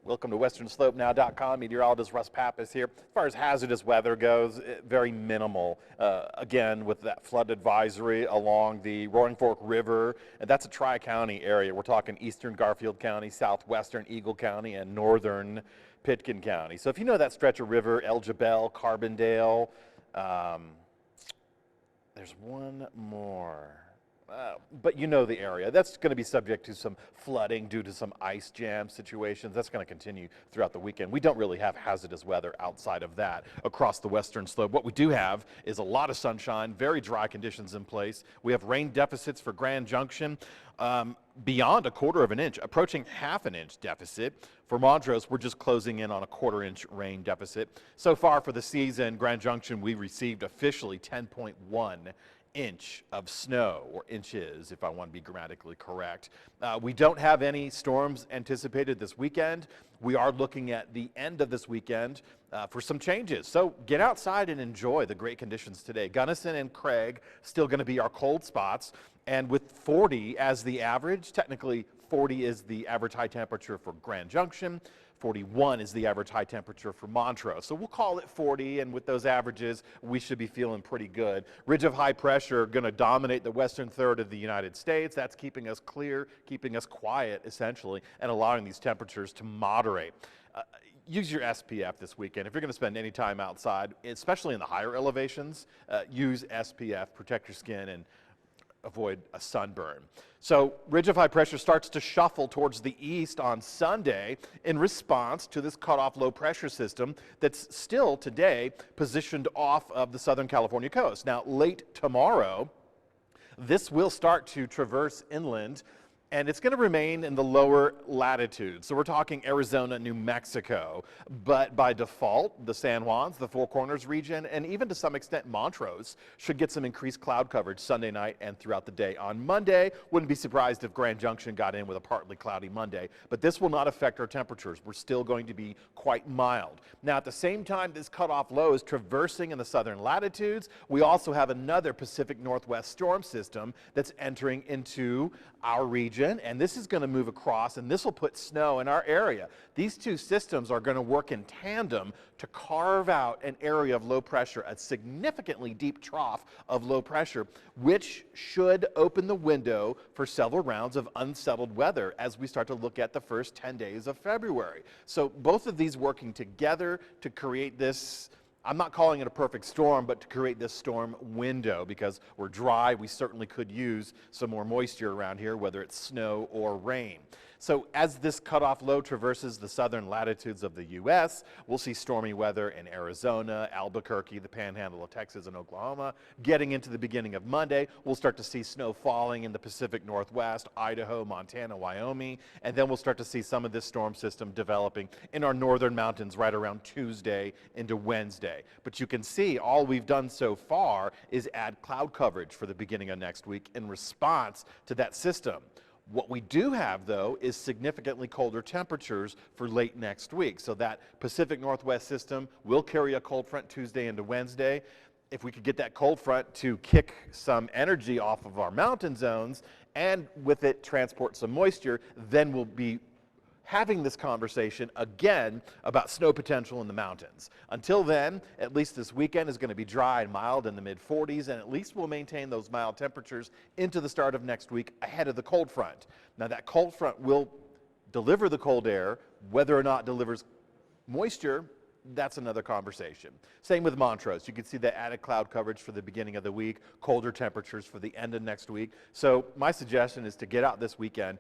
Welcome to WesternSlopeNow.com. Meteorologist Russ Pappas here. As far as hazardous weather goes, very minimal. Again, with that flood advisory along the Roaring Fork River, and that's a tri-county area. We're talking eastern Garfield County, southwestern Eagle County, and northern Pitkin County. So if you know that stretch of river, El Jebel, Carbondale, there's one more. But you know the area. That's going to be subject to some flooding due to some ice jam situations. That's going to continue throughout the weekend. We don't really have hazardous weather outside of that across the western slope. What we do have is a lot of sunshine, very dry conditions in place. We have rain deficits for Grand Junction beyond a quarter of an inch, approaching half an inch deficit. For Montrose, we're just closing in on a quarter-inch rain deficit. So far for the season, Grand Junction, we received officially 10.1 inch of snow, or inches if I want to be grammatically correct. We don't have any storms anticipated this weekend. We are looking at the end of this weekend for some changes. So get outside and enjoy the great conditions today. Gunnison and Craig still going to be our cold spots, and with 40 as the average, technically 40 is the average high temperature for Grand Junction. 41 is the average high temperature for Montrose. So we'll call it 40, and with those averages, we should be feeling pretty good. Ridge of high pressure going to dominate the western third of the United States. That's keeping us clear, keeping us quiet, essentially, and allowing these temperatures to moderate. Use your SPF this weekend. If you're going to spend any time outside, especially in the higher elevations, use SPF, protect your skin, and avoid a sunburn. So ridge of high pressure starts to shuffle towards the east on Sunday in response to this cutoff low pressure system that's still today positioned off of the Southern California coast. Now late tomorrow, this will start to traverse inland, and it's going to remain in the lower latitudes. So we're talking Arizona, New Mexico, but by default, the San Juans, the Four Corners region, and even to some extent Montrose should get some increased cloud coverage Sunday night and throughout the day. On Monday, wouldn't be surprised if Grand Junction got in with a partly cloudy Monday, but this will not affect our temperatures. We're still going to be quite mild. Now at the same time this cutoff low is traversing in the southern latitudes, we also have another Pacific Northwest storm system that's entering into our region, and this is going to move across, and this will put snow in our area. These two systems are going to work in tandem to carve out an area of low pressure, a significantly deep trough of low pressure, which should open the window for several rounds of unsettled weather as we start to look at the first 10 days of February. So both of these working together to create this, I'm not calling it a perfect storm, but to create this storm window, because we're dry. We certainly could use some more moisture around here, whether it's snow or rain. So as this cutoff low traverses the southern latitudes of the U.S., we'll see stormy weather in Arizona, Albuquerque, the panhandle of Texas, and Oklahoma. Getting into the beginning of Monday, we'll start to see snow falling in the Pacific Northwest, Idaho, Montana, Wyoming, and then we'll start to see some of this storm system developing in our northern mountains right around Tuesday into Wednesday. But you can see all we've done so far is add cloud coverage for the beginning of next week in response to that system. What we do have, though, is significantly colder temperatures for late next week. So that Pacific Northwest system will carry a cold front Tuesday into Wednesday. If we could get that cold front to kick some energy off of our mountain zones and with it transport some moisture, then we'll be having this conversation again about snow potential in the mountains. Until then, at least this weekend is going to be dry and mild in the mid-40s, and at least we'll maintain those mild temperatures into the start of next week ahead of the cold front. Now that cold front will deliver the cold air. Whether or not it delivers moisture, that's another conversation. Same with Montrose. You can see the added cloud coverage for the beginning of the week, colder temperatures for the end of next week. So my suggestion is to get out this weekend,